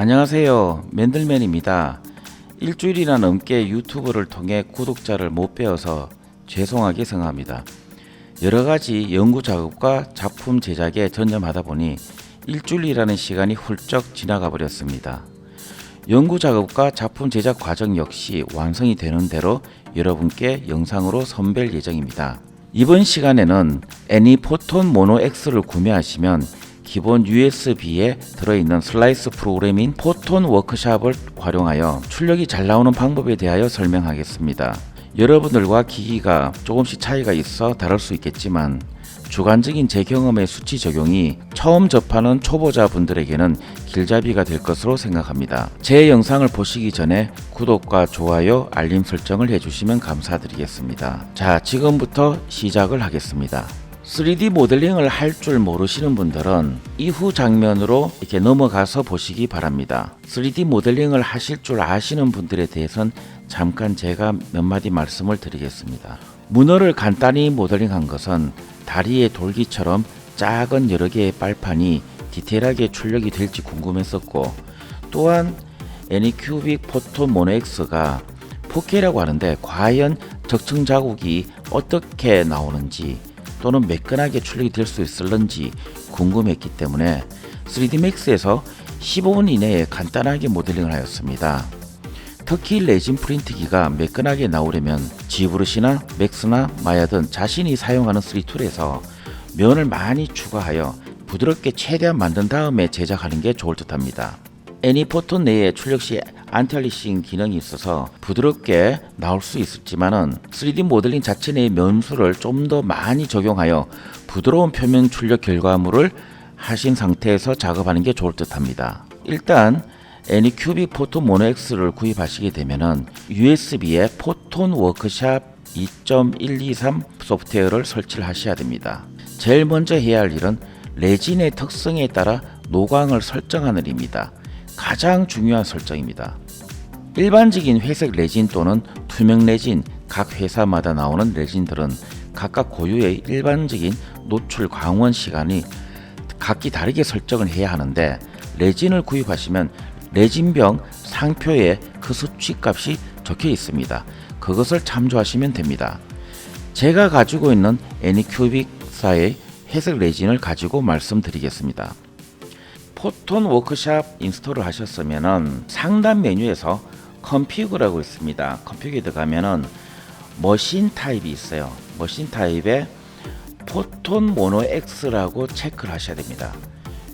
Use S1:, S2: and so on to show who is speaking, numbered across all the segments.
S1: 안녕하세요, 맨들맨입니다. 일주일이나 넘게 유튜브를 통해 구독자를 못 배워서 죄송하게 생각합니다. 여러가지 연구 작업과 작품 제작에 전념하다 보니 일주일이라는 시간이 훌쩍 지나가 버렸습니다. 연구 작업과 작품 제작 과정 역시 완성이 되는 대로 여러분께 영상으로 선보일 예정입니다. 이번 시간에는 애니포톤 모노 X를 구매하시면 기본 USB에 들어있는 슬라이스 프로그램인 포톤 워크샵을 활용하여 출력이 잘 나오는 방법에 대하여 설명하겠습니다. 여러분들과 기기가 조금씩 차이가 있어 다를 수 있겠지만 주관적인 제 경험의 수치 적용이 처음 접하는 초보자분들에게는 길잡이가 될 것으로 생각합니다. 제 영상을 보시기 전에 구독과 좋아요, 알림 설정을 해주시면 감사드리겠습니다. 자, 지금부터 시작을 하겠습니다. 3D 모델링을 할 줄 모르시는 분들은 이후 장면으로 이렇게 넘어가서 보시기 바랍니다. 3D 모델링을 하실 줄 아시는 분들에 대해서는 잠깐 제가 몇 마디 말씀을 드리겠습니다. 문어를 간단히 모델링한 것은 다리의 돌기처럼 작은 여러 개의 빨판이 디테일하게 출력이 될지 궁금했었고, 또한 애니큐빅 포톤 모노 X가 4K라고 하는데 과연 적층 자국이 어떻게 나오는지 또는 매끈하게 출력이 될 수 있을런지 궁금했기 때문에 3D Max에서 15분 이내에 간단하게 모델링을 하였습니다. 특히 레진 프린트기가 매끈하게 나오려면 지브러시나 맥스나 마야 등 자신이 사용하는 3툴에서 면을 많이 추가하여 부드럽게 최대한 만든 다음에 제작하는 게 좋을 듯 합니다. 애니포톤 내에 출력 시 안티알리싱 기능이 있어서 부드럽게 나올 수 있었지만은 3D 모델링 자체 내의 면수를 좀 더 많이 적용하여 부드러운 표면 출력 결과물을 하신 상태에서 작업하는 게 좋을 듯 합니다. 일단 애니큐빅 포톤 모노 X를 구입하시게 되면은 USB에 포톤 워크샵 2.123 소프트웨어를 설치를 하셔야 됩니다. 제일 먼저 해야 할 일은 레진의 특성에 따라 노광을 설정하는 일입니다. 가장 중요한 설정입니다. 일반적인 회색 레진 또는 투명 레진, 각 회사마다 나오는 레진들은 각각 고유의 일반적인 노출 광원 시간이 각기 다르게 설정을 해야 하는데, 레진을 구입하시면 레진병 상표에 그 수치값이 적혀 있습니다. 그것을 참조하시면 됩니다. 제가 가지고 있는 애니큐빅사의 회색 레진을 가지고 말씀드리겠습니다. 포톤 워크샵 인스톨을 하셨으면은 상단 메뉴에서 컴피그라고 있습니다. 컴피그에 들어가면은 머신 타입이 있어요. 머신 타입에 포톤 모노 X라고 체크를 하셔야 됩니다.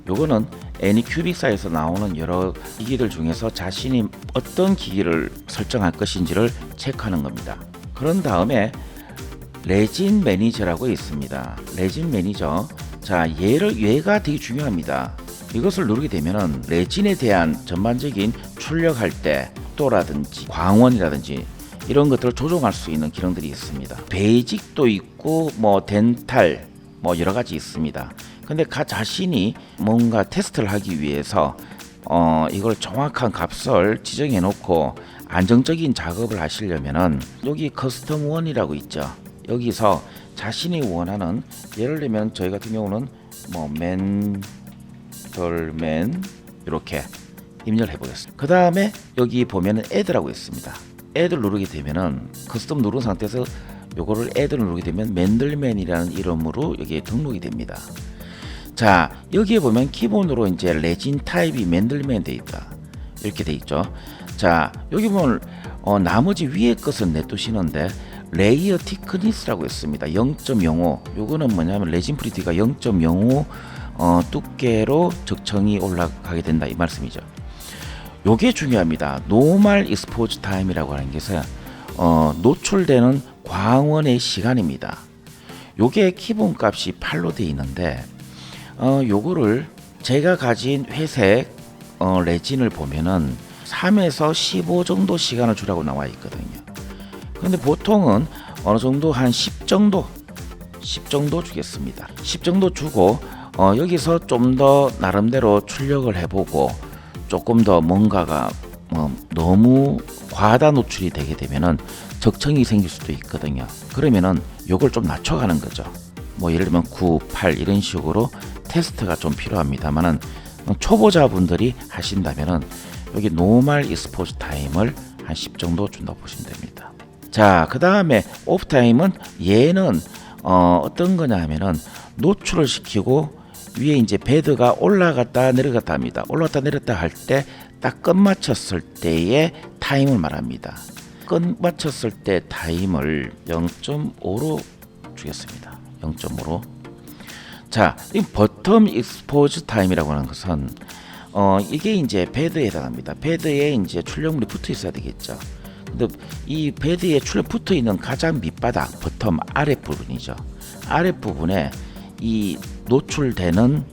S1: 요거는 애니큐빅사에서 나오는 여러 기기들 중에서 자신이 어떤 기기를 설정할 것인지를 체크하는 겁니다. 그런 다음에 레진 매니저라고 있습니다. 레진 매니저. 자, 얘가 되게 중요합니다. 이것을 누르게 되면은 레진에 대한 전반적인 출력할 때 또라든지 광원이라든지 이런 것들을 조정할 수 있는 기능들이 있습니다. 베이직도 있고 덴탈 여러 가지 있습니다. 근데 자신이 뭔가 테스트를 하기 위해서 이걸 정확한 값을 지정해 놓고 안정적인 작업을 하시려면은 여기 커스텀 원이라고 있죠. 여기서 자신이 원하는, 예를 들면 저희 같은 경우는 맨 이렇게 입력을 해보겠습니다. 그 다음에 여기 보면은 add라고 있습니다. add를 누르게 되면은 커스텀 누른 상태에서 요거를 add를 누르게 되면 맨들맨이라는 이름으로 여기에 등록이 됩니다. 자, 여기에 보면 기본으로 이제 레진 타입이 맨들맨 돼 있다, 이렇게 돼 있죠. 자, 여기 보면 나머지 위에 것은 냅두시는데 레이어 티크니스라고 있습니다. 0.05. 요거는 뭐냐면 레진 프린트가 0.05 두께로 적층이 올라가게 된다, 이 말씀이죠. 요게 중요합니다. 노멀 익스포즈 타임이라고 하는 것은 노출되는 광원의 시간입니다. 요게 기본값이 8로 되어 있는데 요거를 제가 가진 회색 레진을 보면은 3에서 15 정도 시간을 주라고 나와 있거든요. 근데 보통은 어느 정도 한 10 정도 주겠습니다. 10 정도 주고 여기서 좀 더 나름대로 출력을 해보고 조금 더 뭔가가 너무 과다 노출이 되게 되면은 적층이 생길 수도 있거든요. 그러면은 요걸 좀 낮춰가는 거죠. 예를 들면 9, 8 이런 식으로 테스트가 좀 필요합니다만은 초보자분들이 하신다면은 여기 노멀 익스포즈 타임을 한 10 정도 준다고 보시면 됩니다. 자, 그 다음에 오프 타임은 얘는 어떤 거냐 하면은 노출을 시키고 위에 이제 베드가 올라갔다 내려갔다 합니다. 올라갔다 내렸다 할 때 딱 끝 맞췄을 때의 타임을 말합니다. 끝 맞췄을 때 타임을 0.5로 주겠습니다. 0.5로. 자, 이 버텀 익스포즈 타임이라고 하는 것은 이게 이제 베드에 해당합니다. 베드에 이제 출력물이 붙어 있어야 되겠죠. 근데 이 베드에 출력 붙어 있는 가장 밑바닥 버텀 아랫 부분이죠. 아랫 부분에 이 노출되는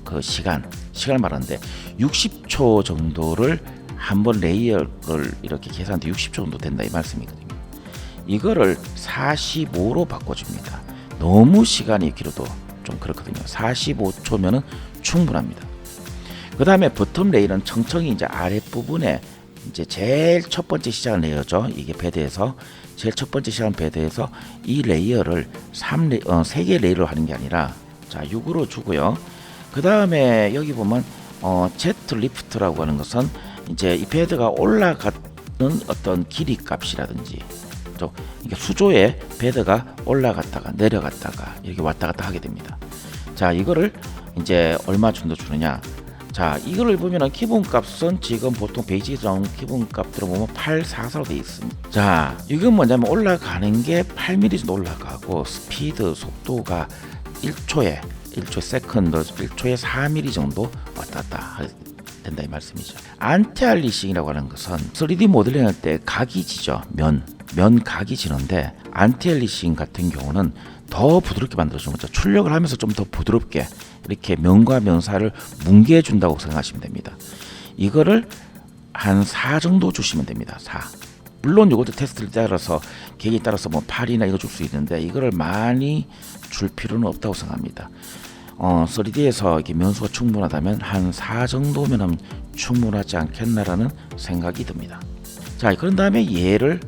S1: 그 시간을 말하는데 60초 정도를 한번 레이어를 이렇게 계산돼 60초 정도 된다 이 말씀이거든요. 이거를 45로 바꿔줍니다. 너무 시간이 길어도 좀 그렇거든요. 45초면은 충분합니다. 그 다음에 버텀 레이어는 청청이 이제 아랫부분에 이제 제일 첫 번째 시작한 레이어죠. 이게 베드에서 제일 첫 번째 시작한 베드에서 이 레이어를 3개 레이어로 하는 게 아니라 자 6으로 주고요. 그 다음에 여기 보면 Z 리프트라고 하는 것은 이제 이 베드가 올라가는 어떤 길이 값이라든지 그러니까 수조에 베드가 올라갔다가 내려갔다가 이렇게 왔다 갔다 하게 됩니다. 자 이거를 이제 얼마 정도 주느냐. 자 이거를 보면은 기본값은 지금 보통 베이직에서 나오는 기본값들을 보면 844로 되어 있습니다. 자 이건 뭐냐면 올라가는 게 8mm 정도 올라가고 스피드 속도가 1초에 세컨드 1초에 4mm 정도 왔다 갔다 된다 이 말씀이죠. 안티알리싱이라고 하는 것은 3D 모델링 할 때 각이 지죠. 면 각이 지는데 안티알리싱 같은 경우는 더 부드럽게 만들어주는 거죠. 출력을 하면서 좀 더 부드럽게 이렇게 면과 면사를 뭉개 준다고 생각하시면 됩니다. 이거를 한 4 정도 주시면 됩니다. 4. 물론 이것도 테스트를 따라서 계획에 따라서 뭐 8이나 이거 줄 수 있는데 이거를 많이 줄 필요는 없다고 생각합니다. 3D에서 이렇게 면수가 충분하다면 한 4 정도면 충분하지 않겠나라는 생각이 듭니다. 자, 그런 다음에 얘를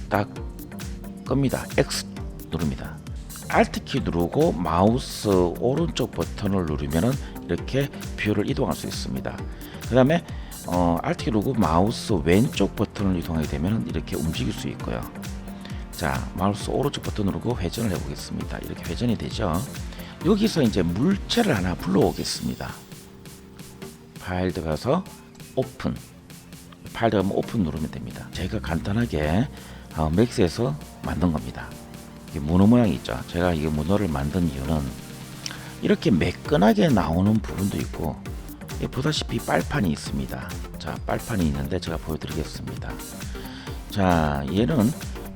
S1: 딱 끕니다. X 누릅니다. Alt키 누르고 마우스 오른쪽 버튼을 누르면은 이렇게 뷰를 이동할 수 있습니다. 그 다음에 Alt키 누르고 마우스 왼쪽 버튼을 이동하게 되면 이렇게 움직일 수 있고요. 자, 마우스 오른쪽 버튼 누르고 회전을 해보겠습니다. 이렇게 회전이 되죠. 여기서 이제 물체를 하나 불러오겠습니다. 파일 들어가서 오픈. 파일 들어가면 오픈 누르면 됩니다. 제가 간단하게 맥스에서 만든 겁니다. 이게 문어 모양이 있죠. 제가 이 문어를 만든 이유는 이렇게 매끈하게 나오는 부분도 있고 보다시피 빨판이 있습니다. 자, 빨판이 있는데 제가 보여드리겠습니다. 자, 얘는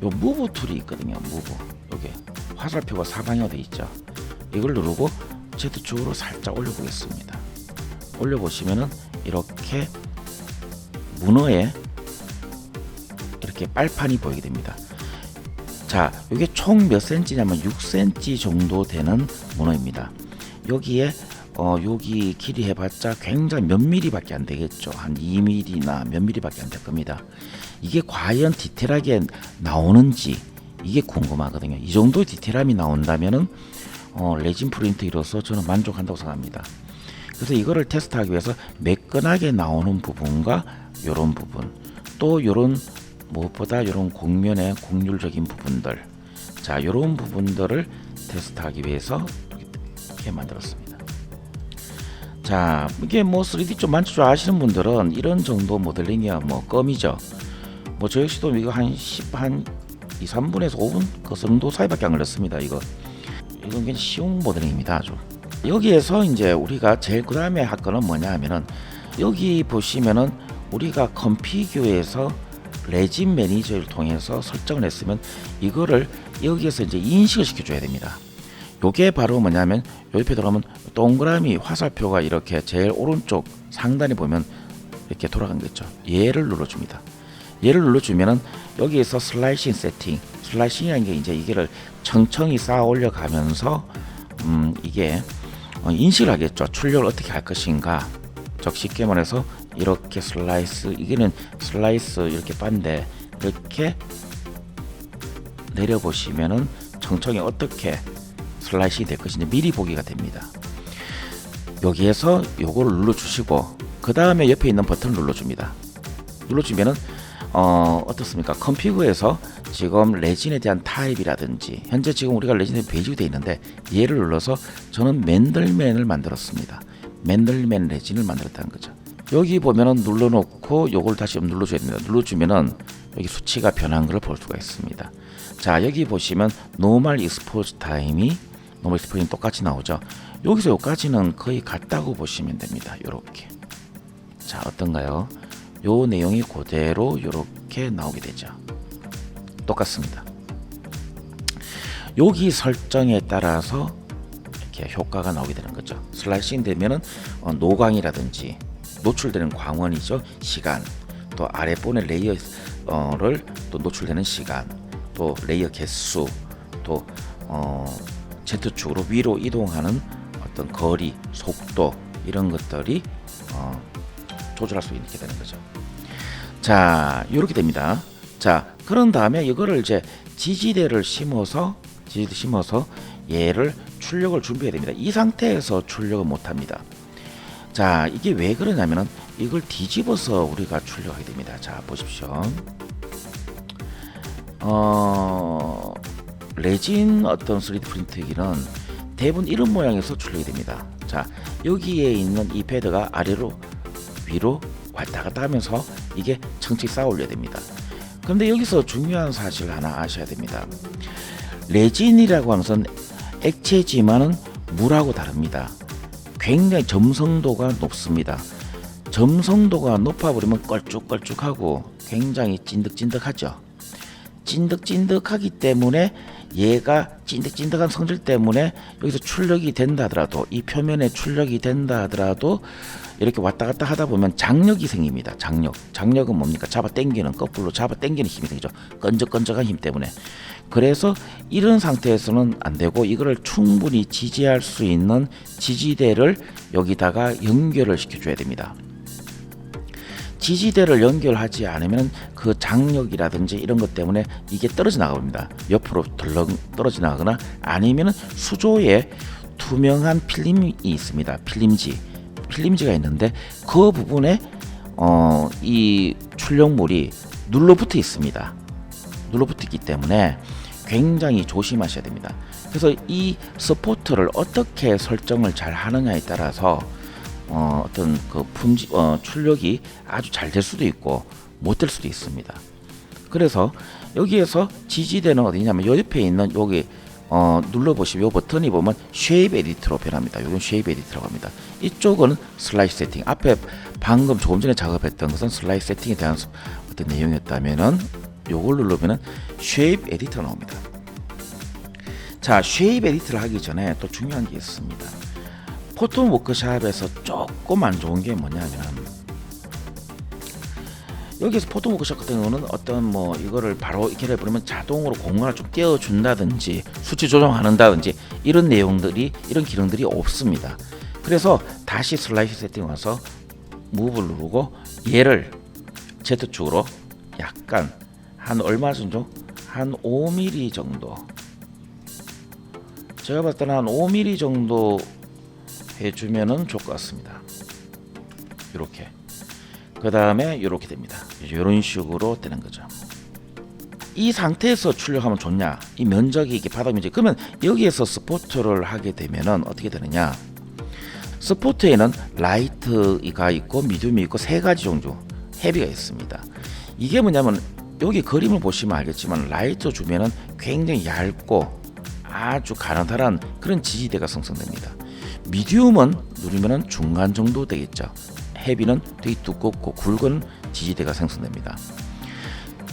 S1: 요 무브 툴이 있거든요. 무브. 여기 화살표가 사방향으로 되어 있죠. 이걸 누르고 Z축으로 살짝 올려보겠습니다. 올려보시면은 이렇게 문어에 이렇게 빨판이 보이게 됩니다. 자, 이게 총 몇 cm냐면 6cm 정도 되는 문어입니다. 여기에 여기 길이 해봤자 굉장히 몇 mm밖에 안 되겠죠. 한 2mm나 몇 mm밖에 안 될 겁니다. 이게 과연 디테일하게 나오는지 이게 궁금하거든요. 이 정도 디테일함이 나온다면은 레진 프린트로서 저는 만족한다고 생각합니다. 그래서 이거를 테스트하기 위해서 매끈하게 나오는 부분과 이런 부분, 또 이런 무엇보다 이런 곡면의 곡률적인 부분들, 자 이런 부분들을 테스트하기 위해서 이렇게 만들었습니다. 자 이게 뭐 3D 좀 만질 줄 아시는 분들은 이런 정도 모델링이야 뭐 껌이죠. 뭐 저 역시도 이거 한 2, 3분에서 5분 그 정도 사이밖에 안 걸렸습니다. 이건 굉장히 쉬운 모델링입니다. 아주. 여기에서 이제 우리가 제일 그 다음에 할 거는 뭐냐 하면은 여기 보시면은 우리가 컴피규어에서 레진 매니저를 통해서 설정을 했으면 이거를 여기에서 이제 인식을 시켜줘야 됩니다. 요게 바로 뭐냐면 옆에 들어가면 동그라미 화살표가 이렇게 제일 오른쪽 상단에 보면 이렇게 돌아간 거 있죠. 얘를 눌러줍니다. 얘를 눌러주면은 여기에서 슬라이싱 세팅, 슬라이싱이라는 게 이제 이게를 천천히 쌓아 올려가면서 이게 인식을 하겠죠. 출력을 어떻게 할 것인가. 즉 쉽게 말해서 이렇게 슬라이스, 이게는 슬라이스 이렇게 반대 이렇게 내려보시면은 천천히 어떻게 슬라이싱이 될 것인지 미리 보기가 됩니다. 여기에서 요거를 눌러주시고 그 다음에 옆에 있는 버튼을 눌러줍니다. 눌러주면은 어떻습니까? 컴피그에서 지금 레진에 대한 타입이라든지 현재 지금 우리가 레진에 베이지가 되어 있는데 얘를 눌러서 저는 맨들맨을 만들었습니다. 맨들맨 레진을 만들었다는 거죠. 여기 보면은 눌러놓고 요걸 다시 눌러줘야 됩니다. 눌러주면은 여기 수치가 변한 걸 볼 수가 있습니다. 자, 여기 보시면 노멀 익스포즈 타임이 노멀 익스포즈는 똑같이 나오죠. 여기서 여기까지는 거의 같다고 보시면 됩니다. 요렇게. 자, 어떤가요? 요 내용이 그대로 요렇게 나오게 되죠. 똑같습니다. 여기 설정에 따라서 이렇게 효과가 나오게 되는 거죠. 슬라이싱 되면은 노광이라든지 노출되는 광원이죠. 시간, 또 아랫부분의 레이어를 또 노출되는 시간, 또 레이어 개수, 또 Z축으로 위로 이동하는 어떤 거리, 속도 이런 것들이 조절할 수 있게 되는 거죠. 자, 이렇게 됩니다. 자, 그런 다음에 이거를 이제 지지대를 심어서 얘를 출력을 준비해야 됩니다. 이 상태에서 출력을 못 합니다. 자, 이게 왜 그러냐면은 이걸 뒤집어서 우리가 출력하게 됩니다. 자, 보십시오. 레진 어떤 3D 프린트기는 대부분 이런 모양에서 출력이 됩니다. 자, 여기에 있는 이 패드가 아래로 위로 왔다 갔다 하면서 이게 청치 쌓아 올려야 됩니다. 그런데 여기서 중요한 사실 하나 아셔야 됩니다. 레진이라고 하는 것은 액체지만은 물하고 다릅니다. 굉장히 점성도가 높습니다. 점성도가 높아버리면 걸쭉걸쭉하고 굉장히 찐득찐득하죠. 찐득찐득하기 때문에 얘가 찐득찐득한 성질 때문에 여기서 출력이 된다 하더라도 이 표면에 출력이 된다 하더라도 이렇게 왔다 갔다 하다 보면 장력이 생깁니다. 장력은 뭡니까? 잡아 당기는, 거꾸로 잡아 당기는 힘이 생기죠. 끈적끈적한 힘 때문에. 그래서 이런 상태에서는 안 되고 이거를 충분히 지지할 수 있는 지지대를 여기다가 연결을 시켜줘야 됩니다. 지지대를 연결하지 않으면 그 장력이라든지 이런 것 때문에 이게 떨어져 나갑니다. 옆으로 덜렁 떨어져 나가거나 아니면 수조에 투명한 필름이 있습니다. 필름지가 있는데 그 부분에 이 출력물이 눌러붙어 있습니다. 눌러붙어 있기 때문에 굉장히 조심하셔야 됩니다. 그래서 이 스포트를 어떻게 설정을 잘 하느냐에 따라서 어떤 그 출력이 아주 잘 될 수도 있고 못 될 수도 있습니다. 그래서 여기에서 지지대는 어디냐면 요 옆에 있는 여기 눌러보시면 요 버튼이 보면 쉐입 에디터로 변합니다. 이건 쉐입 에디터라고 합니다. 이쪽은 슬라이스 세팅. 앞에 방금 조금 전에 작업했던 것은 슬라이스 세팅에 대한 어떤 내용이었다면은 요걸 누르면은 쉐입 에디터가 나옵니다. 자, 쉐입 에디터를 하기 전에 또 중요한 게 있습니다. 포토 워크샵에서 조금 안 좋은 게 뭐냐면 여기서 포토 워크샵 같은 경우는 어떤 뭐 이거를 바로 이렇게 해버리면 자동으로 공간을 좀 띄워준다든지 수치 조정한다든지 이런 내용들이 이런 기능들이 없습니다. 그래서 다시 슬라이스 세팅 와서 무브를 누르고 얘를 Z축으로 약간 한 얼마 정도? 한 5mm 정도. 제가 봤을 때는 한 5mm 정도 해주면은 좋을 것 같습니다. 이렇게. 그 다음에 이렇게 됩니다. 이런 식으로 되는 거죠. 이 상태에서 출력하면 좋냐? 이 면적이 이게 바닥 면적. 그러면 여기에서 스포트를 하게 되면은 어떻게 되느냐? 스포트에는 라이트가 있고 미디움이 있고 세 가지 종류 헤비가 있습니다. 이게 뭐냐면 여기 그림을 보시면 알겠지만 라이트 주면은 굉장히 얇고 아주 가느다란 그런 지지대가 생성됩니다. 미디움은 누르면은 중간 정도 되겠죠. 헤비는 되게 두껍고 굵은 지지대가 생성됩니다.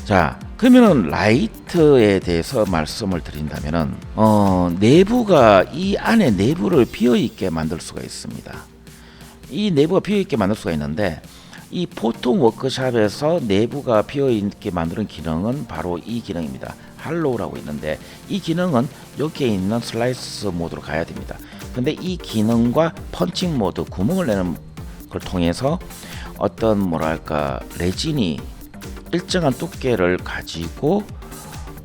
S1: 자, 그러면은 라이트에 대해서 말씀을 드린다면은 내부가 이 안에 내부를 비어 있게 만들 수가 있습니다. 이 내부가 비어 있게 만들 수가 있는데 이 포토 워크샵에서 내부가 비어 있게 만드는 기능은 바로 이 기능입니다. 할로우라고 있는데 이 기능은 여기에 있는 슬라이스 모드로 가야 됩니다. 근데 이 기능과 펀칭 모드, 구멍을 내는 걸 통해서 어떤 뭐랄까 레진이 일정한 두께를 가지고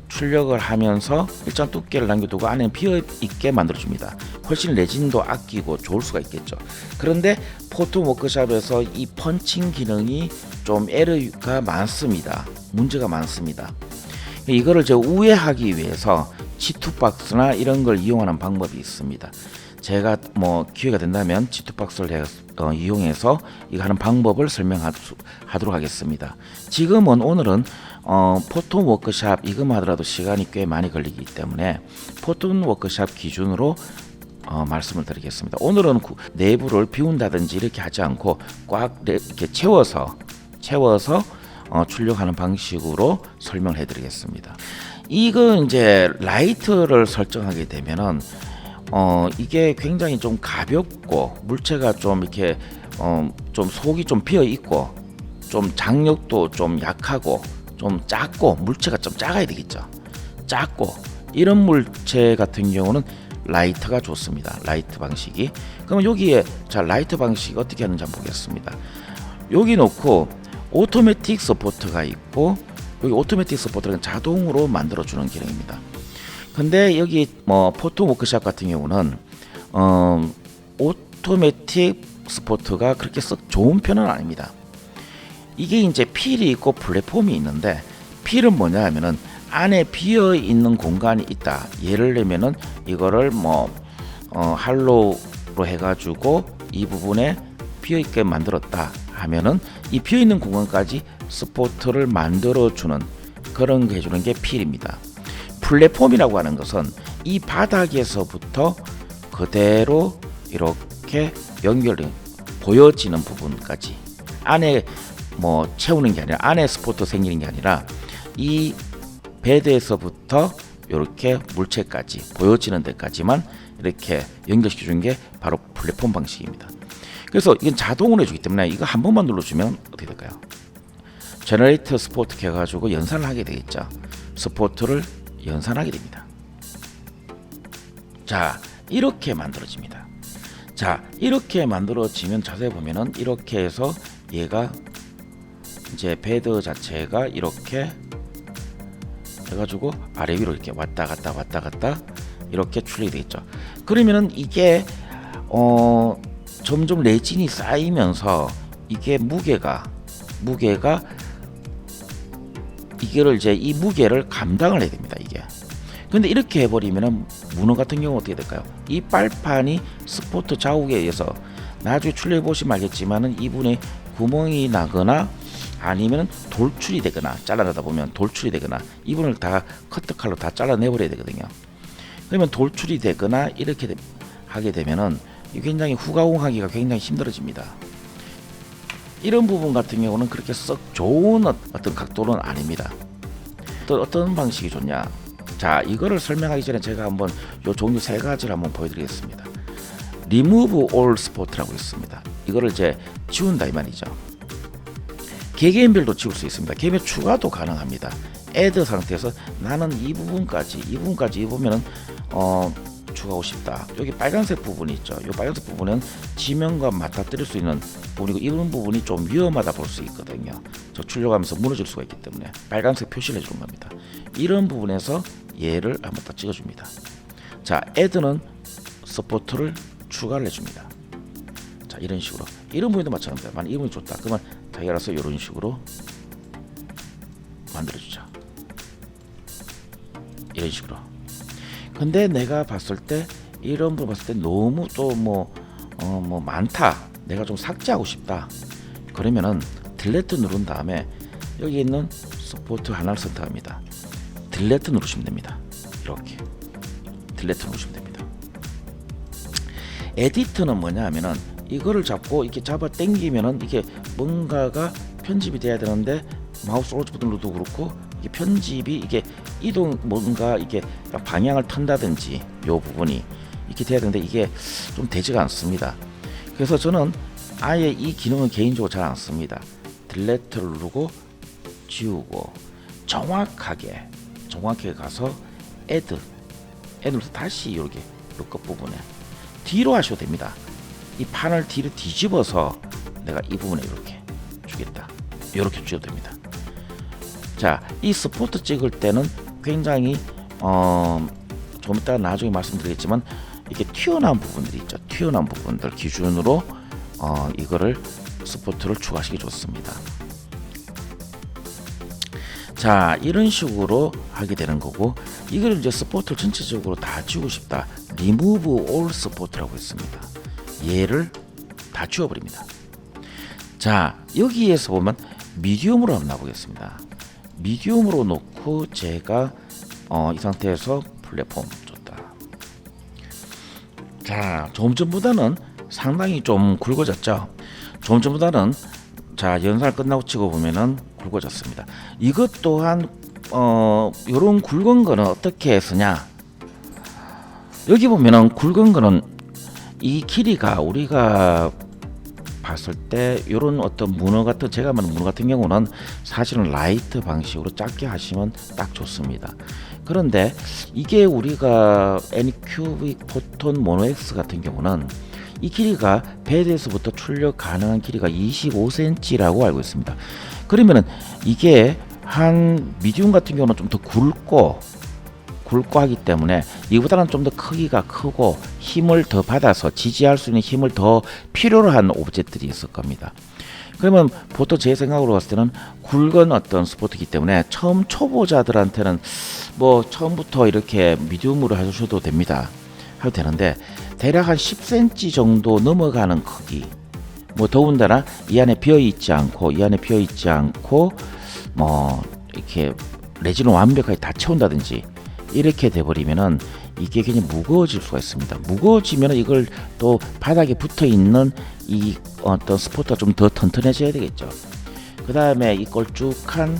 S1: 출력을 하면서 일정한 두께를 남겨두고 안에 비어 있게 만들어줍니다. 훨씬 레진도 아끼고 좋을 수가 있겠죠. 그런데 포토 워크샵에서 이 펀칭 기능이 좀 에러가 많습니다. 문제가 많습니다. 이거를 우회하기 위해서 G2박스나 이런 걸 이용하는 방법이 있습니다. 제가 뭐 기회가 된다면 G2박스를 이용해서 이거 하는 방법을 설명하도록 하겠습니다. 지금은 오늘은 포톤 워크샵 이것만 하더라도 시간이 꽤 많이 걸리기 때문에 포톤 워크샵 기준으로 말씀을 드리겠습니다. 오늘은 내부를 비운다든지 이렇게 하지 않고 꽉 이렇게 채워서 출력하는 방식으로 설명을 해드리겠습니다. 이거 이제 라이트를 설정하게 되면은 이게 굉장히 좀 가볍고 물체가 좀 이렇게 좀 속이 좀 비어 있고 좀 장력도 좀 약하고 좀 작고 물체가 좀 작아야 되겠죠. 작고 이런 물체 같은 경우는 라이트가 좋습니다. 라이트 방식이. 그러면 여기에 자 라이트 방식이 어떻게 하는지 한번 보겠습니다. 여기 놓고 오토매틱 서포트가 있고 여기 오토매틱 서포트는 자동으로 만들어주는 기능입니다. 근데 여기 뭐 포토 워크샵 같은 경우는 오토매틱 스포트가 그렇게 썩 좋은 편은 아닙니다. 이게 이제 필이 있고 플랫폼이 있는데 필은 뭐냐 하면은 안에 비어 있는 공간이 있다. 예를 들면은 이거를 뭐 할로우로 해가지고 이 부분에 비어 있게 만들었다 하면은 이 비어 있는 공간까지 스포트를 만들어주는 그런 게 해주는 게 필입니다. 플랫폼이라고 하는 것은 이 바닥에서부터 그대로 이렇게 연결이 보여지는 부분까지 안에 뭐 채우는 게 아니라 안에 스포트 생기는 게 아니라 이 베드에서부터 이렇게 물체까지 보여지는 데까지만 이렇게 연결시켜 주는 게 바로 플랫폼 방식입니다. 그래서 이건 자동으로 해주기 때문에 이거 한 번만 눌러주면 어떻게 될까요? 제너레이터 스포트 해가지고 연산을 하게 되겠죠. 스포트를 연산하게 됩니다. 자, 이렇게 만들어집니다. 자, 이렇게 만들어지면 자세히 보면은 이렇게 해서 얘가 이제 베드 자체가 이렇게 해가지고 아래 위로 이렇게 왔다 갔다 이렇게 출력이 되겠죠. 그러면은 이게 점점 레진이 쌓이면서 이게 무게가 이거를 이제 이 무게를 감당을 해야 됩니다. 이게. 근데 이렇게 해버리면은 문어 같은 경우 어떻게 될까요? 이 빨판이 스포트 자욱에 의해서 나중에 출력해 보시면 알겠지만은 이분에 구멍이 나거나 아니면 돌출이 되거나 잘라내다 보면 돌출이 되거나 이분을 다 커트칼로 다 잘라내버려야 되거든요. 그러면 돌출이 되거나 이렇게 하게 되면은 굉장히 후가공하기가 굉장히 힘들어집니다. 이런 부분 같은 경우는 그렇게 썩 좋은 어떤 각도는 아닙니다. 또 어떤 방식이 좋냐? 자, 이거를 설명하기 전에 제가 한번 요 종류 세 가지를 한번 보여드리겠습니다. Remove All Spot라고 있습니다. 이거를 이제 지운다 이 말이죠. 개개인별로 지울 수 있습니다. 개별 추가도 가능합니다. Add 상태에서 나는 이 부분까지 보면은 추가하고 싶다. 여기 빨간색 부분이 있죠. 이 빨간색 부분은 지면과 맞닥뜨릴 수 있는 부분이고 이런 부분이 좀 위험하다 볼 수 있거든요. 저 출력하면서 무너질 수가 있기 때문에 빨간색 표시를 해주는 겁니다. 이런 부분에서 얘를 한번 딱 찍어줍니다. 자, Add는 서포트를 추가를 해줍니다. 자, 이런 식으로 이런 부분도 마찬가지입니다. 만약 이 부분이 좋다. 그러면 자기 알아서 이런 식으로 만들어주죠. 이런 식으로. 근데 내가 봤을 때 이런 거 봤을 때 너무 또 뭐 많다. 내가 좀 삭제하고 싶다. 그러면은 딜레트 누른 다음에 여기 있는 서포트 하나를 선택합니다. 딜레트 누르시면 됩니다. 이렇게 딜레트 누르시면 됩니다. 에디트는 뭐냐 하면은 이거를 잡고 이렇게 잡아 당기면은 이게 뭔가가 편집이 돼야 되는데 마우스 오른쪽 버튼 누르도 그렇고 이게 편집이 이게 이동 뭔가 이게 방향을 턴다든지 요 부분이 이렇게 돼야 되는데 이게 좀 되지가 않습니다. 그래서 저는 아예 이 기능은 개인적으로 잘 안 씁니다. 딜레트를 누르고 지우고 정확하게 가서 애드 눌러서 다시 이렇게 요 끝부분에 뒤로 하셔도 됩니다. 이 판을 뒤로 뒤집어서 내가 이 부분에 이렇게 주겠다. 이렇게 주셔도 됩니다. 자, 이 스포트 찍을 때는 굉장히 좀 이따 나중에 말씀드리겠지만 이게 튀어나온 부분들이 있죠. 튀어나온 부분들 기준으로 이거를 스포트를 추가시키 좋습니다. 자, 이런 식으로 하게 되는 거고, 이걸 이제 스포트를 전체적으로 다 지우고 싶다. Remove all Sport라고 했습니다. 얘를 다 지워버립니다. 자, 여기에서 보면 미디움으로 한번 놔보겠습니다. 미디움으로 놓고 제가 이 상태에서 플랫폼 줬다. 자, 조금 전보다는 상당히 좀 굵어졌죠. 조금 전보다는 자, 영상을 끝나고 치고 보면은 굵어졌습니다. 이것 또한 요런 굵은 거는 어떻게 쓰냐? 여기 보면은 굵은 거는 이 길이가 우리가 봤을 때 요런 어떤 문어 같은, 제가 말하는 문어 같은 경우는 사실은 라이트 방식으로 작게 하시면 딱 좋습니다. 그런데 이게 우리가 Anycubic 포톤 모노X 같은 경우는 이 길이가 베드에서부터 출력 가능한 길이가 25cm라고 알고 있습니다. 그러면은 이게 한 미디움 같은 경우는 좀 더 굵고 하기 때문에 이보다는 좀 더 크기가 크고 힘을 더 받아서 지지할 수 있는 힘을 더 필요로 한 오브젝트들이 있을 겁니다. 그러면 보통 제 생각으로 봤을 때는 굵은 어떤 스포트이기 때문에 처음 초보자들한테는 뭐 처음부터 이렇게 미디움으로 하셔도 됩니다. 해도 되는데 대략 한 10cm 정도 넘어가는 크기, 뭐 더군다나 이 안에 비어 있지 않고 뭐 이렇게 레진을 완벽하게 다 채운다든지 이렇게 돼버리면은 이게 굉장히 무거워질 수가 있습니다. 무거워지면 이걸 또 바닥에 붙어 있는 이 어떤 스포트가 좀 더 튼튼해져야 되겠죠. 그 다음에 이 걸쭉한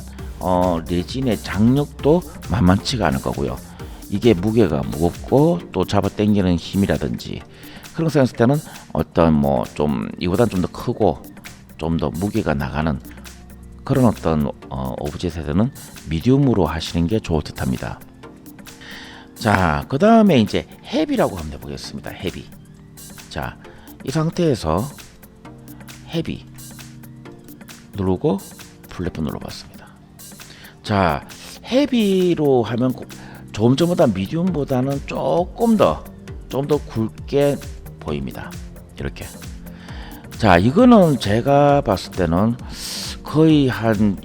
S1: 레진의 장력도 만만치가 않을 거고요. 이게 무게가 무겁고 또 잡아 당기는 힘이라든지 그런 거 했을 때는 어떤 뭐 좀 이보다는 좀 더 크고 좀 더 무게가 나가는 그런 어떤 오브젝트에서는 미디움으로 하시는 게 좋을 듯합니다. 자, 그 다음에 이제 헤비라고 한번 해보겠습니다. 헤비. 자, 이 상태에서 헤비 누르고 플랫폼 눌러봤습니다. 자, 헤비로 하면 조금 전보다 미디움보다는 조금 더 굵게 보입니다. 이렇게. 자, 이거는 제가 봤을 때는 거의 한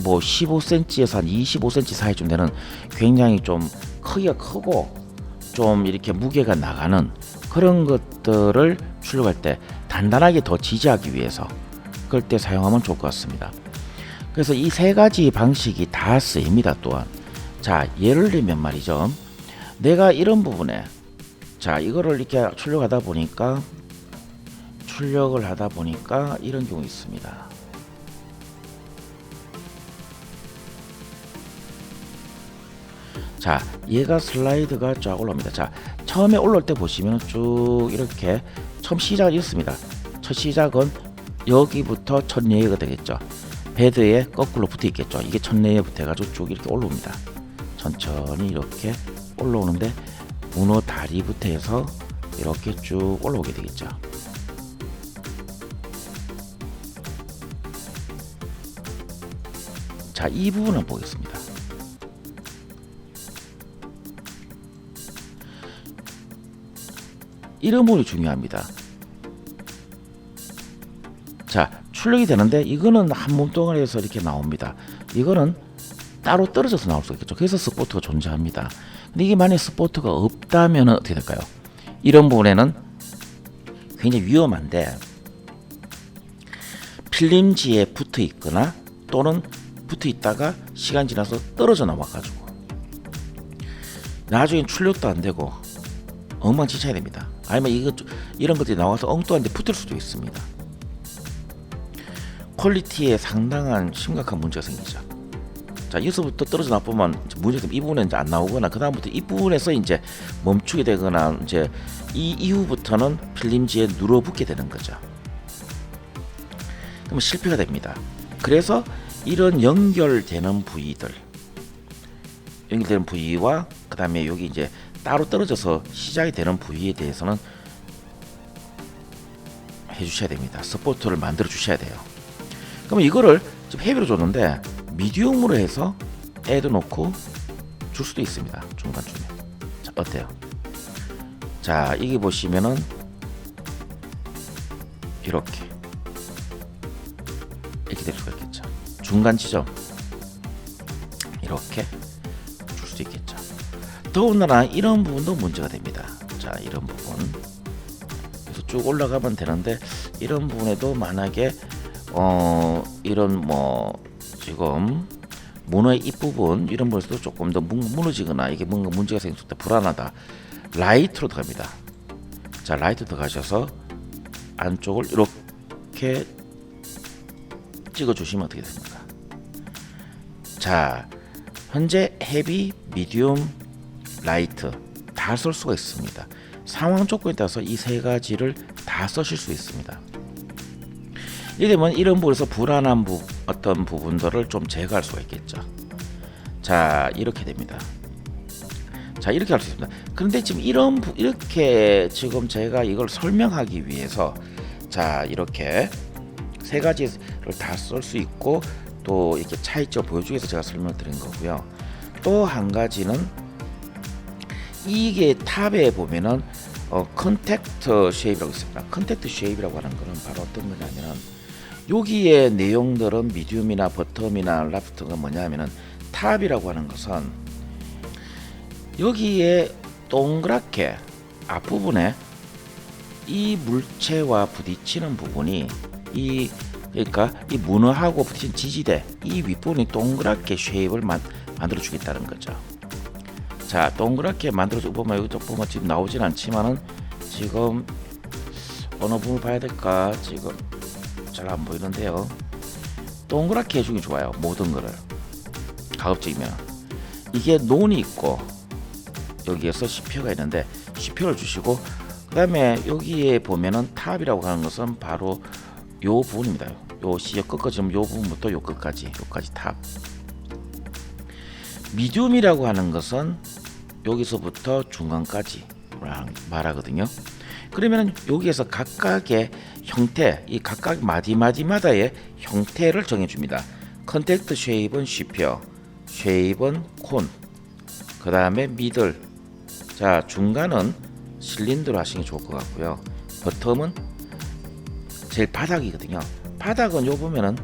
S1: 뭐 15cm에서 한 25cm 사이쯤 되는 굉장히 좀 크기가 크고 좀 이렇게 무게가 나가는 그런 것들을 출력할 때 단단하게 더 지지하기 위해서 그럴 때 사용하면 좋을 것 같습니다. 그래서 이 세 가지 방식이 다 쓰입니다. 또한 자, 예를 들면 말이죠, 내가 이런 부분에 자 이거를 이렇게 출력을 하다 보니까 이런 경우 있습니다. 자, 얘가 슬라이드가 쫙 올라옵니다. 자, 처음에 올라올 때 보시면 쭉 이렇게 처음 시작이 있습니다. 첫 시작은 여기부터 첫 레이어가 되겠죠. 베드에 거꾸로 붙어 있겠죠. 이게 첫 레이어부터 해가지고 쭉 이렇게 올라옵니다. 천천히 이렇게 올라오는데 문어 다리부터 해서 이렇게 쭉 올라오게 되겠죠. 자, 이 부분을 보겠습니다. 이런 부분이 중요합니다. 자, 출력이 되는데 이거는 한 몸뚱아리에서 이렇게 나옵니다. 이거는 따로 떨어져서 나올 수 있겠죠. 그래서 스포트가 존재합니다. 근데 이게 만약 스포트가 없다면 어떻게 될까요? 이런 부분에는 굉장히 위험한데 필름지에 붙어 있거나 또는 붙어 있다가 시간 지나서 떨어져 나와가지고 나중에 출력도 안 되고 엉망진창이 됩니다. 아니면 이런 것들이 나와서 엉뚱한 데 붙을 수도 있습니다. 퀄리티에 상당한 심각한 문제가 생기죠. 자, 여기서부터 떨어져 나쁘면 문제가 이 부분에 이제 안 나오거나 그 다음부터 이 부분에서 이제 멈추게 되거나 이제 이 이후부터는 필름지에 눌어붙게 되는 거죠. 그러면 실패가 됩니다. 그래서 이런 연결되는 부위와 그 다음에 여기 이제 따로 떨어져서 시작이 되는 부위에 대해서는 해주셔야 됩니다. 서포트를 만들어 주셔야 돼요. 그러면 이거를 지금 헤비로 줬는데 미디움으로 해서 애도 놓고 줄 수도 있습니다. 중간중에. 자, 어때요? 자, 이게 보시면은 이렇게 될 수가 있겠죠. 중간 지점 이렇게 줄 수 있겠죠. 더군다나 이런 부분도 문제가 됩니다. 자, 이런 부분 그래서 쭉 올라가면 되는데 이런 부분에도 만약에 이런 뭐 지금 문어의 입부분 이런 부분에서도 조금 더 무너지거나 이게 뭔가 문제가 생길 때 불안하다. 라이트로 들어갑니다. 자, 라이트 들어가셔서 안쪽을 이렇게 찍어주시면 어떻게 됩니까? 자, 현재 헤비, 미디움, 라이트 다 쓸 수가 있습니다. 상황 조건에 따라서 이 세 가지를 다 쓰실 수 있습니다. 이렇게 되면 이런 부분에서 불안한 어떤 부분들을 좀 제거할 수가 있겠죠. 자, 이렇게 됩니다. 자, 이렇게 할 수 있습니다. 그런데 지금 이렇게 지금 제가 이걸 설명하기 위해서 자, 이렇게 세 가지를 다 쓸 수 있고 또 이렇게 차이점 보여주기 위해서 제가 설명을 드린 거고요. 또 한 가지는 이게 탑에 보면은 컨택트 쉐입이라고 있습니다. 컨택트 쉐입이라고 하는 거는 바로 어떤 거냐면은 여기에 내용들은 미디움이나 버텀이나 라프트가 뭐냐면은 탑이라고 하는 것은 여기에 동그랗게 앞부분에 이 물체와 부딪히는 부분이 그러니까 이 문어하고 부딪힌 지지대 이 윗부분이 동그랗게 쉐입을 만들어 주겠다는 거죠. 자, 동그랗게 만들어서 보면 여기 보면 지금 나오진 않지만은 지금 어느 부분을 봐야 될까 지금 잘 안 보이는데요. 동그랗게 해주기 좋아요. 모든 거를 가급적이면 이게 논이 있고 여기에서 C표가 있는데 C표를 주시고 그 다음에 여기에 보면은 탑이라고 하는 것은 바로 요 부분입니다. 요 C 끝까지 요 부분부터 요 끝까지 요까지 탑. 미디움이라고 하는 것은 여기서부터 중간까지 말하거든요. 그러면은 여기에서 각각의 형태, 이 각각 마디마디마다의 형태를 정해줍니다. 컨택트 쉐입은 C표, 쉐입은 콘, 그 다음에 미들, 자 중간은 실린더로 하시는 게 좋을 것 같고요. 버텀은 제일 바닥이거든요. 바닥은 요 보면은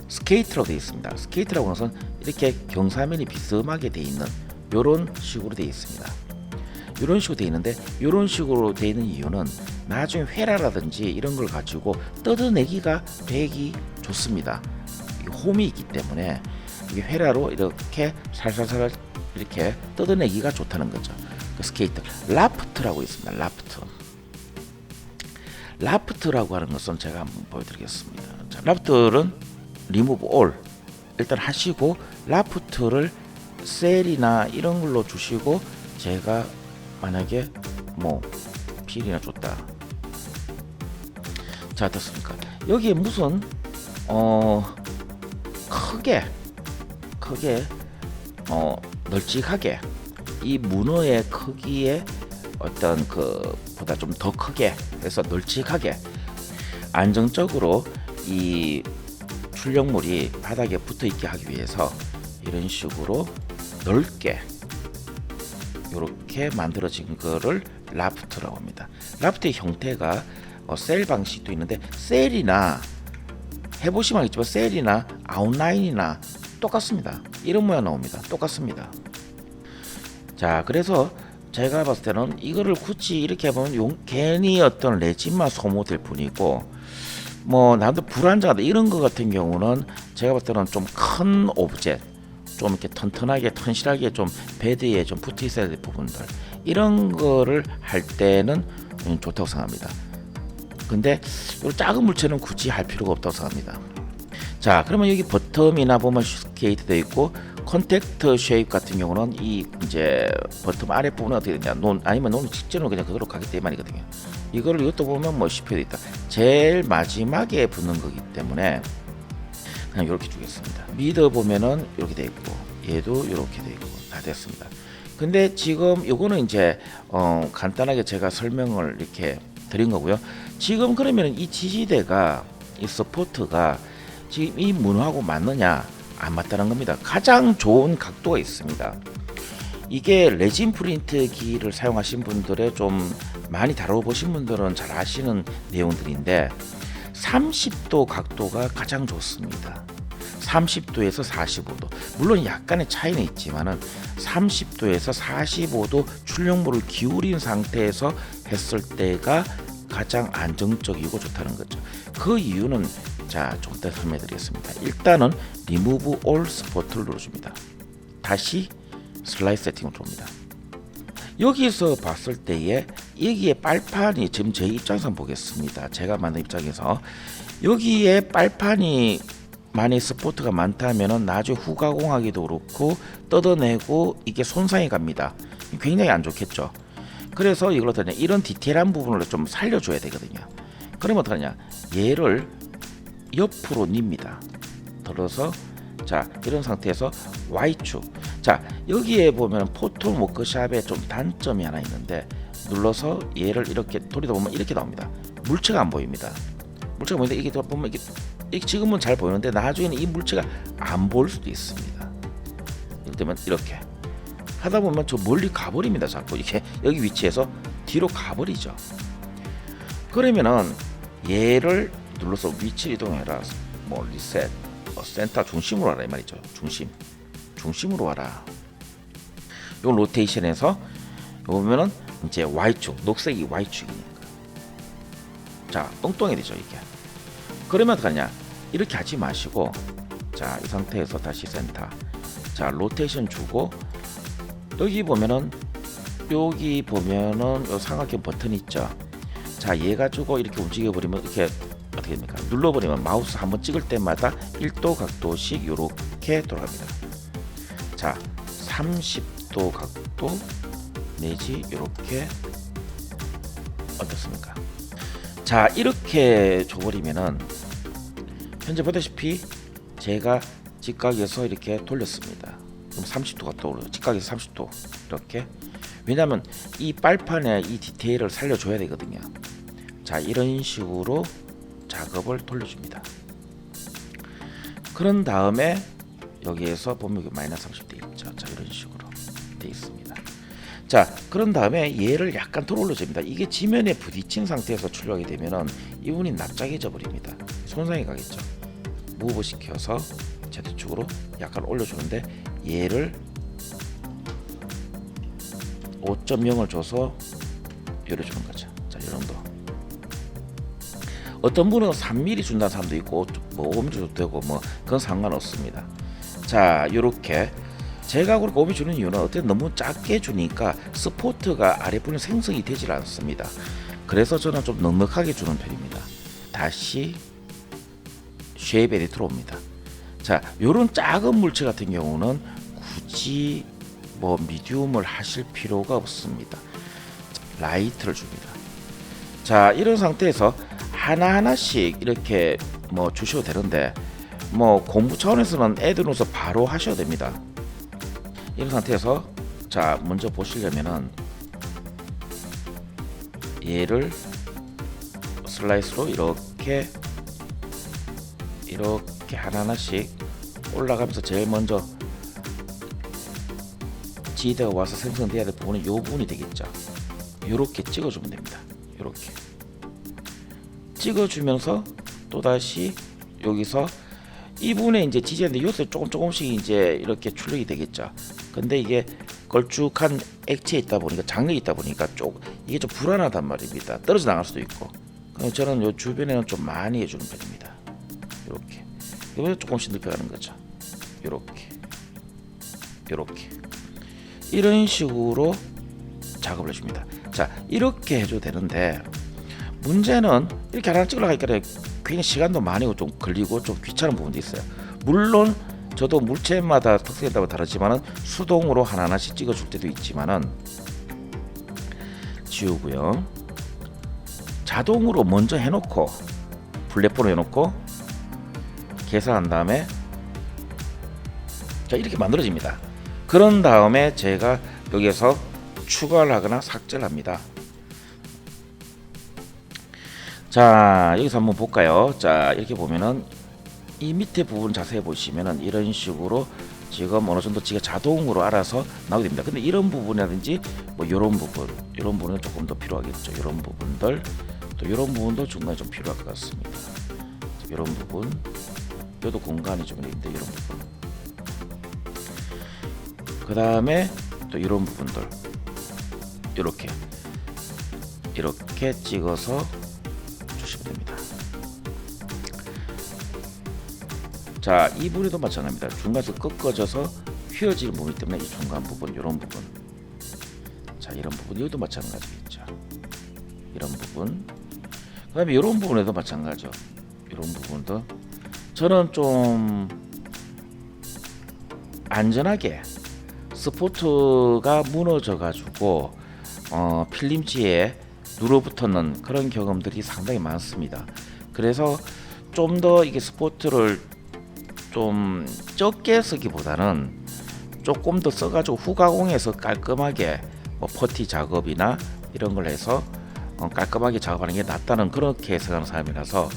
S1: 스케이트로 되어 있습니다. 스케이트라고 하는 것은 이렇게 경사면이 비스듬하게 되어 있는 요런 식으로 되어 있습니다. 이런 식으로 되어 있는데 이런 식으로 되어 있는 이유는 나중에 회라라든지 이런 걸 가지고 뜯어내기가 되기 좋습니다. 홈이 있기 때문에 이게 회라로 이렇게 살살살 이렇게 뜯어내기가 좋다는 거죠. 그 스케이트 라프트라고 있습니다. 라프트라고 하는 것은 제가 한번 보여드리겠습니다. 자, 라프트는 리무브 올 일단 하시고 라프트를 셀이나 이런 걸로 주시고 제가 만약에 뭐 필이나 줬다. 자, 됐습니까? 여기에 무슨 크게 널찍하게 이 문어의 크기에 어떤 그 보다 좀 더 크게 해서 널찍하게 안정적으로 이 출력물이 바닥에 붙어 있게 하기 위해서 이런 식으로 넓게 이렇게 만들어진 거를 라프트라고 합니다. 라프트의 형태가 셀 방식도 있는데 셀이나 해보시면 알겠지만 셀이나 아웃라인이나 똑같습니다. 이런 모양 나옵니다. 똑같습니다. 자, 그래서 제가 봤을 때는 이거를 굳이 이렇게 하면 괜히 어떤 레진만 소모될 뿐이고 뭐 나도 불안정하다 이런 거 같은 경우는 제가 봤을 때는 좀 큰 오브젝 좀 이렇게 튼튼하게 튼실하게 좀 베드에 좀 붙어 있어야 될 부분들 이런 거를 할 때는 좋다고 생각합니다. 근데 이 작은 물체는 굳이 할 필요가 없다고 생각합니다. 자, 그러면 여기 버텀이나 보면 스케이트 되어 있고 컨택트 쉐입 같은 경우는 이 이제 버텀 아래 부분은 어떻게 되냐 아니면 논 직전으로 그냥 그대로 가기 때문이거든요. 이거를 이것도 보면 뭐 C표돼 있다. 제일 마지막에 붙는 거기 때문에 그냥 이렇게 주겠습니다. 미드 보면은 이렇게 돼 있고 얘도 이렇게 돼 있고 다 됐습니다. 근데 지금 요거는 이제 간단하게 제가 설명을 이렇게 드린 거고요. 지금 그러면 이 지지대가 이 서포트가 지금 이 문어하고 맞느냐 안 맞다는 겁니다. 가장 좋은 각도가 있습니다. 이게 레진 프린트기를 사용하신 분들의 좀 많이 다뤄보신 분들은 잘 아시는 내용들인데 30도 각도가 가장 좋습니다. 30도에서 45도. 물론 약간의 차이는 있지만은 30도에서 45도 출력물을 기울인 상태에서 했을 때가 가장 안정적이고 좋다는 거죠. 그 이유는 자, 좀 이따 설명해 드리겠습니다. 일단은 Remove All Spot를 눌러줍니다. 다시 슬라이드 세팅을 줍니다. 여기서 봤을 때에 여기에 빨판이 지금 제 입장에서 보겠습니다. 제가 만든 입장에서 여기에 빨판이 만약 스포트가 많다면은 나중에 후가공하기도 그렇고 뜯어내고 이게 손상이 갑니다. 굉장히 안 좋겠죠. 그래서 이걸 어떠냐, 이런 디테일한 부분을 좀 살려줘야 되거든요. 그러면 어떠냐, 얘를 옆으로 닙니다. 들어서 자, 이런 상태에서 Y축. 자, 여기에 보면 포톤 워크샵에 좀 단점이 하나 있는데 눌러서 얘를 이렇게 돌리다 보면 이렇게 나옵니다. 물체가 안 보입니다. 물체가 보이는데 이게 보면 이게 지금은 잘 보이는데 나중에는 이 물체가 안 보일 수도 있습니다. 예를 들면 이렇게 하다 보면 저 멀리 가버립니다. 자꾸 이렇게 여기 위치에서 뒤로 가버리죠. 그러면은 얘를 눌러서 위치 이동해라. 뭐 리셋, 센터 중심으로 와라 이 말이죠. 중심으로 와라. 요 로테이션에서 보면은 이제 Y축, 녹색이 Y축이니까. 자, 엉뚱하게 되죠 이게. 그러면 어떡하냐? 이렇게 하지 마시고, 자, 이 상태에서 다시 센터. 자, 로테이션 주고 여기 보면은 요 삼각형 버튼 있죠. 자, 얘 가지고 이렇게 움직여 버리면 이렇게 어떻게 됩니까? 눌러 버리면 마우스 한번 찍을 때마다 1도 각도씩 이렇게 돌아갑니다. 자, 30도 각도 내지 이렇게 어떻습니까? 자, 이렇게 줘버리면은 현재 보다시피 제가 직각에서 이렇게 돌렸습니다. 그럼 30도 각도로 직각에서 30도 이렇게. 왜냐하면 이 빨판에 이 디테일을 살려줘야 되거든요. 자, 이런 식으로 작업을 돌려줍니다. 그런 다음에 여기에서 보면 여기 마이너스 30도 있죠. 자, 이런 식으로 되어 있습니다. 자, 그런 다음에 얘를 약간 더 올려줍니다. 이게 지면에 부딪힌 상태에서 출력이 되면은 이 부분이 납작해져 버립니다. 손상이 가겠죠. 무브 시켜서 Z축으로 약간 올려주는데 얘를 5.0을 줘서 열어주는 거죠. 자, 이 정도. 어떤 분은 3mm 준다는 사람도 있고 뭐 5mm 줘도 되고 뭐 그건 상관없습니다. 자, 요렇게 제가 그렇게 5mm 주는 이유는 어쨌든 너무 작게 주니까 스포트가 아랫부분 생성이 되질 않습니다. 그래서 저는 좀 넉넉하게 주는 편입니다. 다시 쉐입 에디터로 옵니다. 자, 요런 작은 물체 같은 경우는 굳이 뭐 미디움을 하실 필요가 없습니다. 라이트를 줍니다. 자, 이런 상태에서 하나하나씩 이렇게 뭐 주셔도 되는데 뭐 공부 차원에서는 애들로서 바로 하셔도 됩니다. 이런 상태에서 자, 먼저 보시려면은 얘를 슬라이스로 이렇게 하나하나씩 올라가면서 제일 먼저 지대가 와서 생성돼야 될 부분은 이 부분이 되겠죠. 이렇게 찍어주면 됩니다. 이렇게 찍어주면서 또 다시 여기서 이 부분에 이제 지지하는데 요새 조금씩 이제 이렇게 출력이 되겠죠. 근데 이게 걸쭉한 액체에 있다 보니까 장력이 있다 보니까 이게 좀 불안하단 말입니다. 떨어져 나갈 수도 있고. 그래서 저는 요 주변에는 좀 많이 해주는 편입니다. 이렇게 이번에 조금씩 넓혀가는 거죠. 이렇게 이런 식으로 작업을 해줍니다. 자, 이렇게 해줘도 되는데 문제는 이렇게 하나 찍으려고 하니까 굉장히 시간도 많이 좀 걸리고 좀 귀찮은 부분도 있어요. 물론 저도 물체마다 특성에 따라 다르지만은 수동으로 하나하나씩 찍어줄 때도 있지만은 지우고요. 자동으로 먼저 해놓고 플랫폼으로 해놓고 계산한 다음에 자, 이렇게 만들어집니다. 그런 다음에 제가 여기에서 추가를 하거나 삭제를 합니다. 자, 여기서 한번 볼까요? 자, 이렇게 보면은 이 밑에 부분 자세히 보시면은 이런 식으로 지금 어느 정도 지가 자동으로 알아서 나오게 됩니다. 근데 이런 부분이라든지 뭐 이런 부분은 조금 더 필요하겠죠. 이런 부분들, 또 이런 부분도 중간에 좀 필요할 것 같습니다. 이런 부분, 여기도 공간이 좀 있는데 이런 부분. 그 다음에 또 이런 부분들 이렇게 찍어서 주시면 됩니다. 자, 이 부분도 마찬가지입니다. 중간에서 꺾어져서 휘어지는 부분이기 때문에 이 중간 부분, 이런 부분, 자, 이런 부분, 여기도 마찬가지겠죠. 이런 부분, 그 다음에 이런 부분에도 마찬가지죠. 이런 부분도 저는 좀 안전하게 스포트가 무너져 가지고 필름지에 눌어붙었는 그런 경험들이 상당히 많습니다. 그래서 좀 더 이게 스포트를 좀 적게 쓰기보다는 조금 더 써가지고 후가공해서 깔끔하게 뭐 퍼티 작업이나 이런 걸 해서 깔끔하게 작업하는 게 낫다는 그렇게 생각하는 사람이라서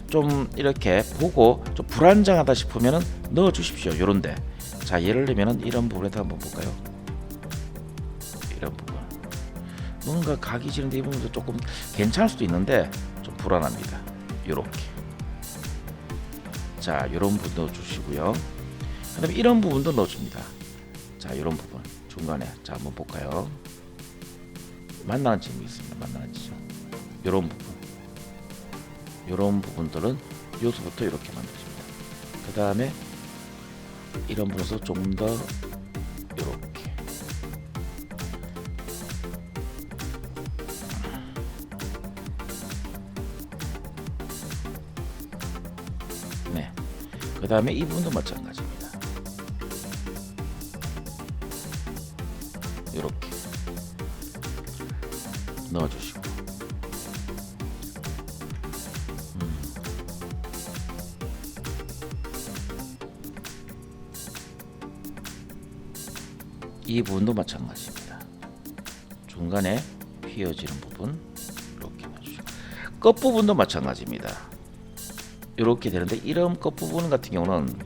S1: 좀 이렇게 보고 좀 불안정하다 싶으면은 넣어 주십시오. 요런데, 자, 예를 들면은 이런 부분에다 한번 볼까요? 이런 부분 뭔가 각이 지는데 이 부분도 조금 괜찮을 수도 있는데 좀 불안합니다. 요렇게, 자, 이런 부분 넣어주시고요. 그 다음에 이런 부분도 넣어줍니다. 자, 이런 부분 중간에, 자, 한번 볼까요? 만나는 지점이 있습니다. 만나는 지점, 이런 부분, 이런 부분들은 요소부터 이렇게 만들어줍니다. 그 다음에 이런 부분에서 좀 더 이렇게, 네. 그 다음에 이 부분도 마찬가지입니다. 이렇게 넣어주시고, 이 부분도 마찬가지입니다. 중간에 휘어지는 부분 이렇게 넣어주시고, 끝 부분도 마찬가지입니다. 이렇게 되는데, 이런 끝 부분 같은 경우는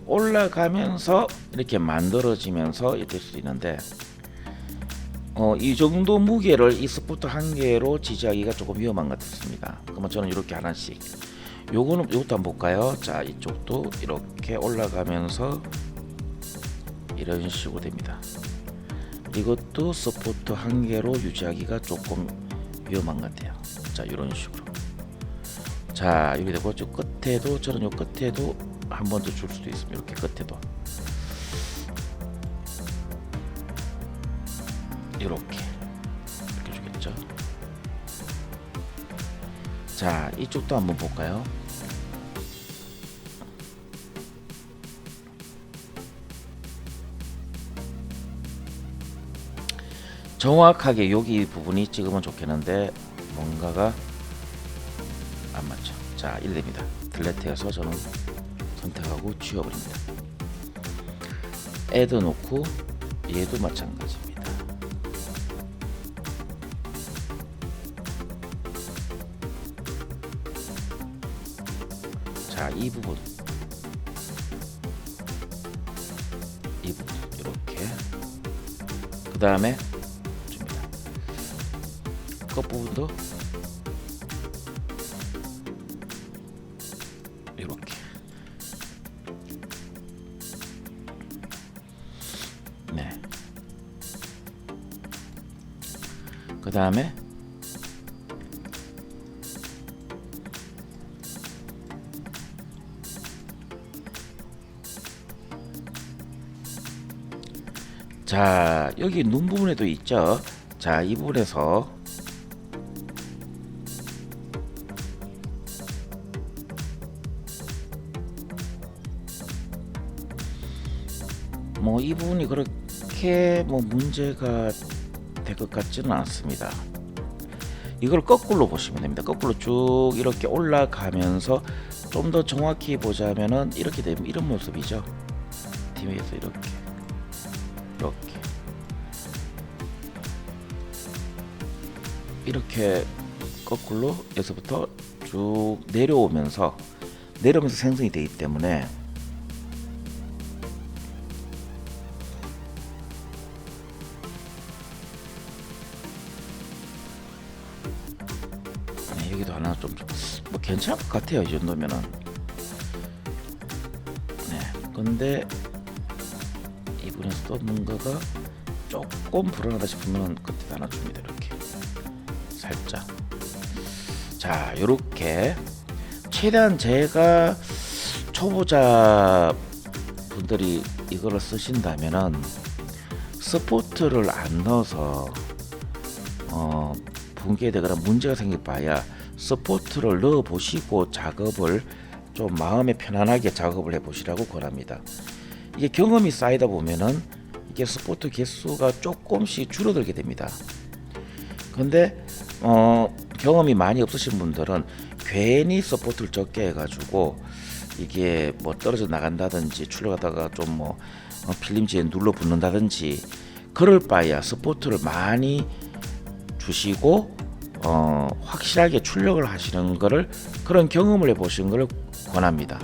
S1: 올라가면서 이렇게 만들어지면서 될 수도 있는데, 이 정도 무게를 이 스포트 한 개로 지지하기가 조금 위험한 것 같습니다. 그러면 저는 이렇게 하나씩, 요것도 한번 볼까요? 자, 이쪽도 이렇게 올라가면서 이런 식으로 됩니다. 이것도 스포트 한 개로 유지하기가 조금 위험한 것 같아요. 자, 이런 식으로, 자, 이렇게 되고, 저 끝에도, 저는 요 끝에도 한 번 더 줄 수도 있습니다. 이렇게 끝에도 이렇게 주겠죠. 자, 이쪽도 한번 볼까요? 정확하게 여기 부분이 찍으면 좋겠는데 뭔가가 안 맞죠. 자, 이래 됩니다. 딜레트해서 저는 선택하고 지워버립니다. 애드 놓고, 얘도 마찬가지입니다. 자, 이 부분 이렇게, 그 다음에 줍니다. 끝 부분도 이렇게, 네. 그 다음에 자, 여기 눈 부분에도 있죠. 자, 이 부분에서 뭐 이 부분이 그렇게 뭐 문제가 될 것 같지는 않습니다. 이걸 거꾸로 보시면 됩니다. 거꾸로 쭉 이렇게 올라가면서 좀 더 정확히 보자면은 이렇게 되면 이런 모습이죠. 팀에서 이렇게 이렇게 거꾸로 여기서부터 쭉 내려오면서 내려오면서 생성이 되기 때문에 여기도 하나 좀 뭐 괜찮을 것 같아요. 이 정도면은. 네. 근데 이분에서도 뭔가가 조금 불안하다 싶으면 그때 하나 줍니다. 이렇게 살짝. 자, 요렇게 최대한 제가 초보자 분들이 이거를 쓰신다면은 스포트를 안 넣어서 붕괴되거나 문제가 생길 바야 스포트를 넣어 보시고 작업을 좀 마음에 편안하게 작업을 해 보시라고 권합니다. 이게 경험이 쌓이다 보면은 이게 스포트 개수가 조금씩 줄어들게 됩니다. 근데 경험이 많이 없으신 분들은 괜히 서포트를 적게 해가지고 이게 뭐 떨어져 나간다든지 출력하다가 좀 뭐 필름지에 눌러 붙는다든지 그럴 바에야 스포트를 많이 주시고 확실하게 출력을 하시는 거를 그런 경험을 해보시는 걸 권합니다.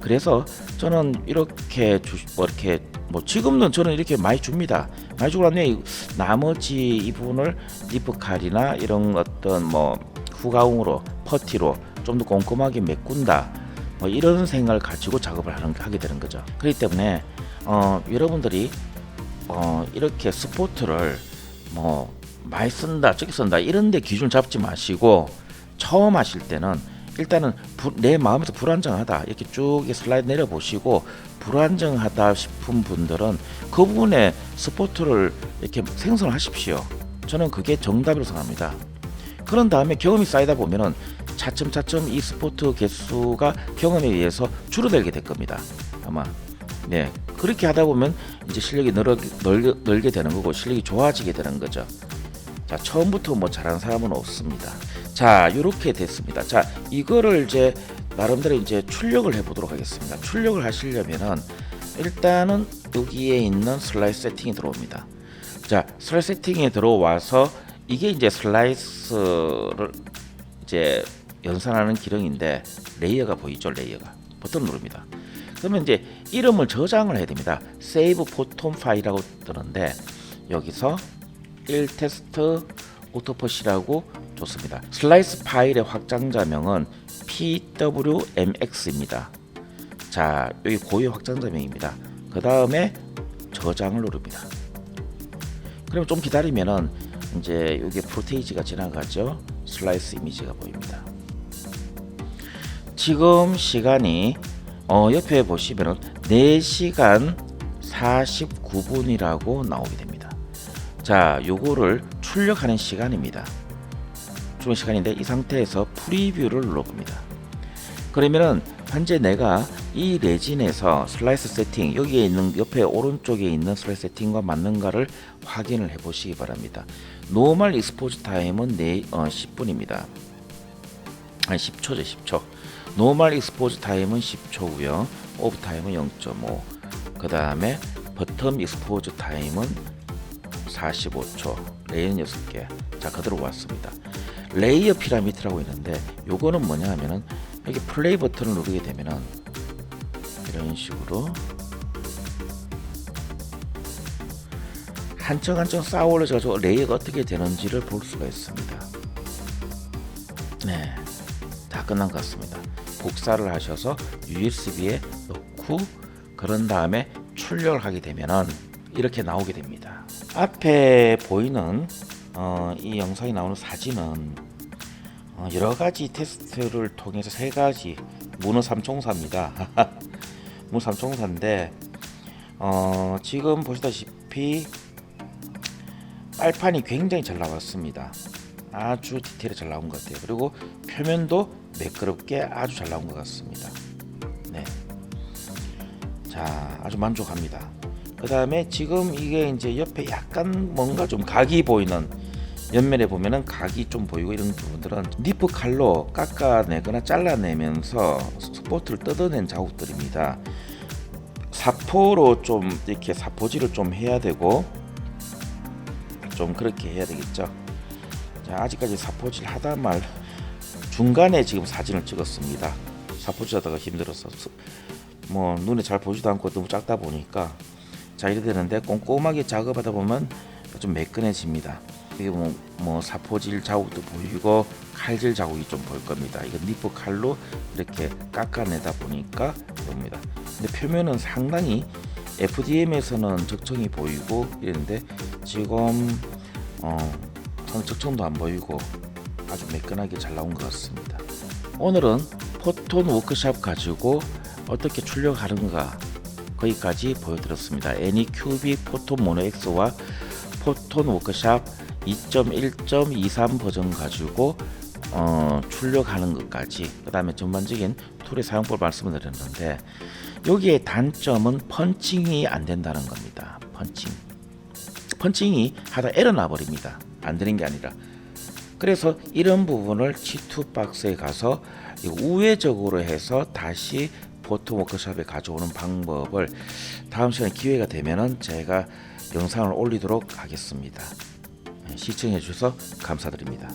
S1: 그래서 저는 이렇게 이렇게 뭐 지금은 저는 이렇게 많이 줍니다. 많이 주고 나면 나머지 이분을 니프칼이나 이런 어떤 뭐 후가웅으로 퍼티로 좀 더 꼼꼼하게 메꾼다 뭐 이런 생각을 가지고 작업을 하게 되는 거죠. 그렇기 때문에 여러분들이 이렇게 스포트를 뭐 많이 쓴다 적게 쓴다 이런데 기준 잡지 마시고 처음 하실 때는 일단은 내 마음에서 불안정하다 이렇게 쭉 슬라이드 내려보시고 불안정하다 싶은 분들은 그 부분에 스포트를 이렇게 생성을 하십시오. 저는 그게 정답이라고 생각합니다. 그런 다음에 경험이 쌓이다 보면은 차츰차츰 이 스포트 개수가 경험에 의해서 줄어들게 될 겁니다. 아마 네 그렇게 하다 보면 이제 실력이 늘게 되는 거고 실력이 좋아지게 되는 거죠. 자, 처음부터 뭐 잘하는 사람은 없습니다. 자, 이렇게 됐습니다. 자, 이거를 이제 나름대로 이제 출력을 해보도록 하겠습니다. 출력을 하시려면은 일단은 여기에 있는 슬라이스 세팅이 들어옵니다. 자, 슬라이스 세팅에 들어와서 이게 이제 슬라이스를 이제 연산하는 기능인데 레이어가 보이죠? 레이어가 버튼 누릅니다. 그러면 이제 이름을 저장을 해야 됩니다. Save Photon File이라고 뜨는데 여기서 1테스트 오토퍼시라고 좋습니다. 슬라이스 파일의 확장자명은 PWMX입니다. 자, 여기 고유 확장자명입니다. 그 다음에 저장을 누릅니다. 그럼 좀 기다리면은 이제 여기 프로테이지가 지나가죠. 슬라이스 이미지가 보입니다. 지금 시간이 옆에 보시면은 4시간 49분이라고 나오게 됩니다. 자, 요거를 출력하는 시간입니다. 출력 시간인데 이 상태에서 프리뷰를 눌러봅니다. 그러면은 현재 내가 이 레진에서 슬라이스 세팅 여기에 있는 옆에 오른쪽에 있는 슬라이스 세팅과 맞는가를 확인을 해보시기 바랍니다. 노멀 익스포즈 타임은 10분입니다. 아니 10초죠. 10초. 노멀 익스포즈 타임은 10초고요. 오브 타임은 0.5. 그 다음에 버텀 익스포즈 타임은 45초. 레이어는 6개. 자, 그대로 왔습니다. 레이어 피라미드라고 있는데 요거는 뭐냐 하면은 여기 플레이 버튼을 누르게 되면은 이런 식으로 한층 한층 쌓아 올려서 레이어가 어떻게 되는지를 볼 수가 있습니다. 네, 다 끝난 것 같습니다. 복사를 하셔서 USB에 넣고 그런 다음에 출력을 하게 되면은 이렇게 나오게 됩니다. 앞에 보이는 이 영상이 나오는 사진은 여러 가지 테스트를 통해서 3가지 문어 삼총사입니다. 문어 삼총사인데 지금 보시다시피 빨판이 굉장히 잘 나왔습니다. 아주 디테일이 잘 나온 것 같아요. 그리고 표면도 매끄럽게 아주 잘 나온 것 같습니다. 네, 자, 아주 만족합니다. 그 다음에 지금 이게 이제 옆에 약간 뭔가 좀 각이 보이는 옆면에 보면은 각이 좀 보이고 이런 부분들은 니프 칼로 깎아내거나 잘라내면서 스포트를 뜯어낸 자국들입니다. 사포로 좀 이렇게 사포질을 좀 해야 되고 좀 그렇게 해야 되겠죠. 자, 아직까지 사포질 하다 말 중간에 지금 사진을 찍었습니다. 사포질 하다가 힘들어서 뭐 눈에 잘 보지도 않고 너무 작다 보니까 자 이래 되는데 꼼꼼하게 작업하다 보면 좀 매끈해집니다. 이게 뭐 사포질 자국도 보이고 칼질 자국이 좀 보일 겁니다. 이거 니프 칼로 이렇게 깎아내다 보니까 옵니다. 근데 표면은 상당히 FDM에서는 적청이 보이고 이랬는데 지금 적청도 안 보이고 아주 매끈하게 잘 나온 것 같습니다. 오늘은 포톤 워크샵 가지고 어떻게 출력하는가 거기까지 보여드렸습니다. 애니큐빅 포톤 모노 X와 포톤 워크샵 2.1.23 버전 가지고 출력하는 것까지, 그 다음에 전반적인 툴의 사용법 말씀을 드렸는데 여기에 단점은 펀칭이 안 된다는 겁니다. 펀칭이 하다 에러 나버립니다. 안 되는 게 아니라. 그래서 이런 부분을 G2 박스에 가서 우회적으로 해서 다시 포톤 워크샵에 가져오는 방법을 다음 시간에 기회가 되면은 제가 영상을 올리도록 하겠습니다. 시청해 주셔서 감사드립니다.